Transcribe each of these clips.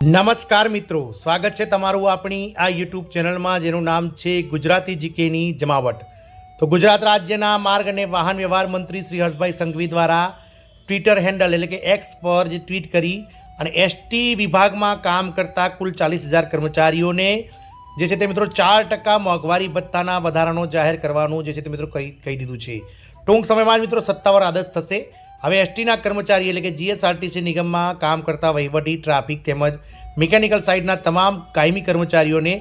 નમસ્કાર મિત્રો, સ્વાગત છે તમારું આપણી આ યુટ્યુબ ચેનલમાં જેનું નામ છે ગુજરાતી જીકેની જમાવટ। તો ગુજરાત રાજ્યના માર્ગ અને વાહન વ્યવહાર મંત્રી શ્રી હર્ષભાઈ સંઘવી દ્વારા ટ્વિટર હેન્ડલ એટલે કે એક્સ પર જે ટ્વીટ કરી અને એસટી વિભાગમાં કામ કરતા કુલ 40,000 કર્મચારીઓને જે છે તે મિત્રો 4% મોંઘવારી ભથ્થાના વધારાનો જાહેર કરવાનું જે છે તે મિત્રો કહી દીધું છે। ટૂંક સમયમાં જ મિત્રો સત્તાવાર આદેશ થશે। હવે એસટીના કર્મચારી એટલે કે જીએસઆરટીસી નિગમમાં કામ કરતા વહીવટી, ટ્રાફિક તેમજ મિકેનિકલ સાઇડના તમામ કાયમી કર્મચારીઓને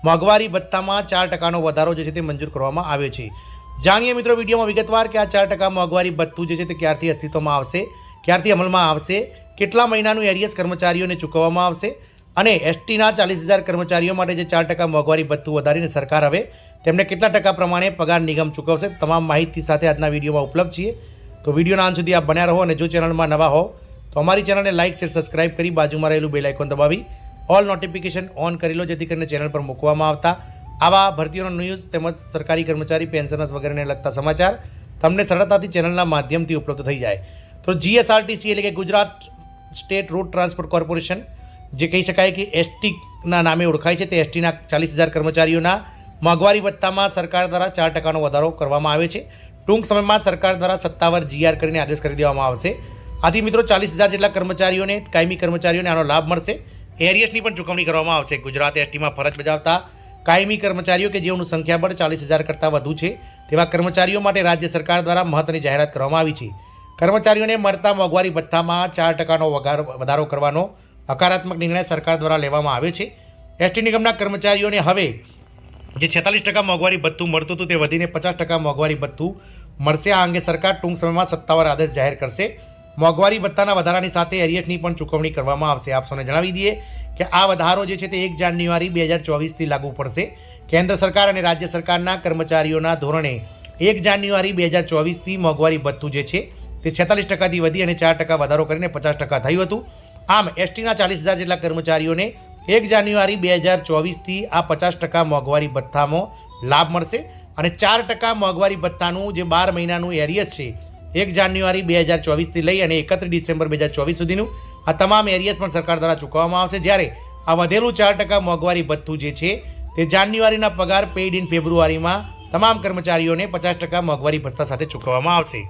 મોંઘવારી ભથ્થામાં 4%નો વધારો જે છે તે મંજૂર કરવામાં આવ્યો છે। જાણીએ મિત્રો વિડીયોમાં વિગતવાર કે આ 4% મોંઘવારી ભથ્થું જે છે તે ક્યારથી અસ્તિત્વમાં આવશે, ક્યારથી અમલમાં આવશે, કેટલા મહિનાનું એરિયસ કર્મચારીઓને ચૂકવવામાં આવશે અને એસટીના 40,000 કર્મચારીઓ માટે જે 4% મોંઘવારી ભથ્થું વધારીને સરકાર હવે તેમને કેટલા ટકા પ્રમાણે પગાર નિગમ ચૂકવશે, તમામ માહિતી સાથે આજના વિડીયોમાં ઉપલબ્ધ છીએ। તો વિડીયોના અંત સુધી આપ બન્યા રહો અને જો ચેનલમાં નવા હો તો અમારી ચેનલને લાઇક, શેર, સબસ્ક્રાઇબ કરી બાજુમાં રહેલું બેલ આઇકોન દબાવી ઓલ નોટિફિકેશન ઓન કરી લો, જેથી કરીને ચેનલ પર મૂકવામાં આવતા આવા ભરતીઓના ન્યૂઝ તેમજ સરકારી કર્મચારી, પેન્શનર્સ વગેરેને લગતા સમાચાર તમને સરળતાથી ચેનલના માધ્યમથી ઉપલબ્ધ થઈ જાય। તો જીએસઆરટીસી એટલે કે Gujarat state road transport corporation, જે કહી શકાય કે એસટીના નામે ઓળખાય છે, તે એસટીના 40,000 કર્મચારીઓના મોંઘવારી ભથ્થામાં સરકાર દ્વારા 4%નો વધારો કરવામાં આવે છે। ટૂંક સમયમાં સરકાર દ્વારા સત્તાવાર જીઆર કરીને આદેશ કરી દેવામાં આવશે। આથી મિત્રો 40,000 જેટલા કર્મચારીઓને, કાયમી કર્મચારીઓને આનો લાભ મળશે। એરિયસની પણ ચૂકવણી કરવામાં આવશે। ગુજરાત એસટીમાં ફરજ બજાવતા કાયમી કર્મચારીઓ કે જેઓનું સંખ્યાબળ 40,000 કરતાં વધુ છે તેવા કર્મચારીઓ માટે રાજ્ય સરકાર દ્વારા મહત્વની જાહેરાત કરવામાં આવી છે। કર્મચારીઓને મળતા મોંઘવારી ભથ્થામાં 4%નો વધારો કરવાનો હકારાત્મક નિર્ણય સરકાર દ્વારા લેવામાં આવ્યો છે। એસટી નિગમના કર્મચારીઓને હવે જે 46% મોંઘવારી ભથ્થું મળતું હતું તે વધીને 50% મોંઘવારી ભથ્થું મળશે। આ અંગે સરકાર ટૂંક સમયમાં સત્તાવાર આદેશ જાહેર કરશે। મોંઘવારી ભથ્થાના વધારાની સાથે એરિયસની પણ ચૂકવણી કરવામાં આવશે। આપ સૌને જણાવી દઈએ કે આ વધારો જે છે તે 1 જાન્યુઆરી 2024થી લાગુ પડશે। કેન્દ્ર સરકાર અને રાજ્ય સરકારના કર્મચારીઓના ધોરણે 1 જાન્યુઆરી 2024થી મોંઘવારી ભથ્થું જે છે તે 46%થી વધી અને 4% વધારો કરીને 50% થયું હતું। આમ એસટીના 40,000 જેટલા કર્મચારીઓને 1 જાન્યુઆરી 2024થી આ 50% મોંઘવારી ભથ્થામાં લાભ મળશે અને 4% મોંઘવારી ભથ્થાનું જે 12 મહિનાનું એરિયસ છે 1 જાન્યુઆરી 2024થી લઈ અને 31 ડિસેમ્બર 2024 સુધીનું આ તમામ એરિયસ પણ સરકાર દ્વારા ચૂકવવામાં આવશે। જ્યારે આ વધેલું 4% મોંઘવારી ભથ્થું જે છે તે જાન્યુઆરીના પગાર પેઇડ ઇન ફેબ્રુઆરીમાં તમામ કર્મચારીઓને 50% મોંઘવારી ભથ્થા સાથે ચૂકવવામાં આવશે।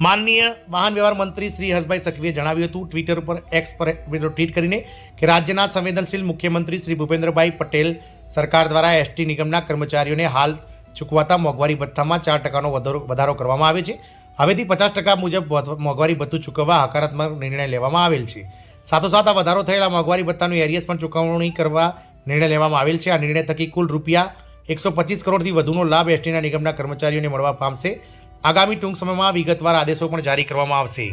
માનનીય વાહન વ્યવહાર મંત્રી શ્રી હર્ષભાઈ સંઘવીએ જણાવ્યું હતું ટ્વિટર પર એક્સ પર ટ્વીટ કરીને કે રાજ્યના સંવેદનશીલ મુખ્યમંત્રી શ્રી ભૂપેન્દ્રભાઈ પટેલ સરકાર દ્વારા એસટી નિગમના કર્મચારીઓને હાલ ચૂકવાતા મોંઘવારી ભથ્થામાં 4%નો વધારો કરવામાં આવે છે। હવેથી 50% મુજબ મોંઘવારી ભથ્થું ચૂકવવા હકારાત્મક નિર્ણય લેવામાં આવેલ છે। સાથોસાથ આ વધારો થયેલા મોંઘવારી ભથ્થાનું એરિયસ પણ ચૂકવણી કરવા નિર્ણય લેવામાં આવેલ છે। આ નિર્ણય થકી કુલ રૂપિયા 125 કરોડથી વધુનો લાભ એસટીના નિગમના કર્મચારીઓને મળવા પામશે। આગામી ટૂંક સમયમાં વિગતવાર આદેશો પણ જારી કરવામાં આવશે।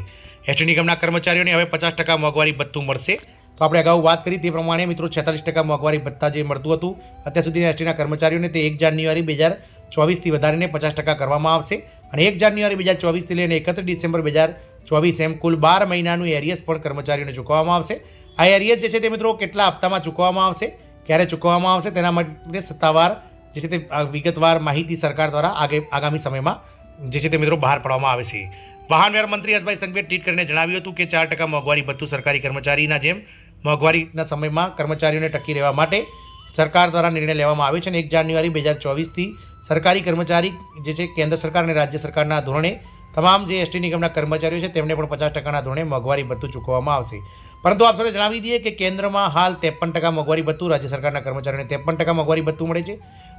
એસટી નિગમના કર્મચારીઓને હવે 50% મોંઘવારી ભથ્થું મળશે। તો આપણે અગાઉ વાત કરી તે પ્રમાણે મિત્રો 46% મોંઘવારી ભથ્થા જે મળતું હતું અત્યાર સુધીના એસટીના કર્મચારીઓને તે 1 જાન્યુઆરી 2024થી વધારીને 50% કરવામાં આવશે અને 1 જાન્યુઆરી 2024થી લઈને 31 ડિસેમ્બર 2024 એમ કુલ 12 મહિનાનું એરિયસ પણ કર્મચારીઓને ચૂકવવામાં આવશે। આ એરિયસ જે છે તે મિત્રો કેટલા હપ્તામાં ચૂકવવામાં આવશે, ક્યારે ચૂકવવામાં આવશે તેના માટે સત્તાવાર જે છે તે વિગતવાર માહિતી સરકાર દ્વારા આગામી સમયમાં જે છે તે મિત્રો બહાર પાડવામાં આવે છે। વાહન વ્યવહાર મંત્રી હર્ષભાઈ સંઘવીએ ટ્વીટ કરીને જણાવ્યું હતું કે 4% મોંઘવારી ભથ્થું સરકારી કર્મચારીના જેમ મોંઘવારીના સમયમાં કર્મચારીઓને ટકી રહેવા માટે સરકાર દ્વારા નિર્ણય લેવામાં આવ્યો છે અને 1 જાન્યુઆરી 2024થી સરકારી કર્મચારી જે છે કેન્દ્ર સરકાર અને રાજ્ય સરકારના ધોરણે તમામ જે એસટી નિગમના કર્મચારીઓ છે તેમને પણ 50%ના ધોરણે મોંઘવારી ભથ્થું ચૂકવવામાં આવશે। પરંતુ આપ સૌને જણાવી દઈએ કે કેન્દ્રમાં હાલ 53% મોંઘવારી ભથ્થું, રાજ્ય સરકારના કર્મચારીઓને 53% મોંઘવારી ભથ્થું મળે છે।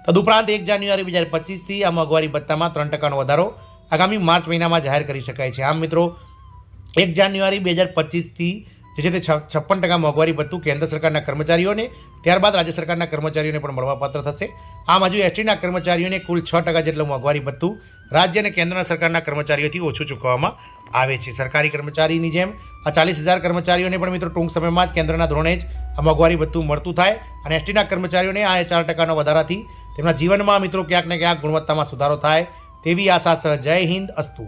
તદુપરાંત 1 જાન્યુઆરી 2025થી આ મોંઘવારી ભથ્થામાં 3%નો વધારો આગામી માર્ચ મહિનામાં જાહેર કરી શકાય છે। આમ મિત્રો 1 જાન્યુઆરી 2025થી જે છે તે 56% મોંઘવારી ભથ્થું કેન્દ્ર સરકારના કર્મચારીઓને, ત્યારબાદ રાજ્ય સરકારના કર્મચારીઓને પણ મળવાપાત્ર થશે। આમ હજુ એસટીના કર્મચારીઓને કુલ 6% જેટલું મોંઘવારી ભથ્થું રાજ્ય અને કેન્દ્ર સરકારના કર્મચારીઓથી ઓછું ચૂકવવામાં આવે છે। સરકારી કર્મચારીની જેમ આ 40,000 કર્મચારીઓને પણ મિત્રો ટૂંક સમયમાં જ કેન્દ્રના ધોરણે જ આ મોંઘવારી ભથ્થું મળતું થાય અને એસટીના કર્મચારીઓને આ 4%નો વધારાથી તેમના જીવનમાં મિત્રો ક્યાંક ને ક્યાંક ગુણવત્તામાં સુધારો થાય તેવી આશા છે। જય હિન્દ, અસ્તુ।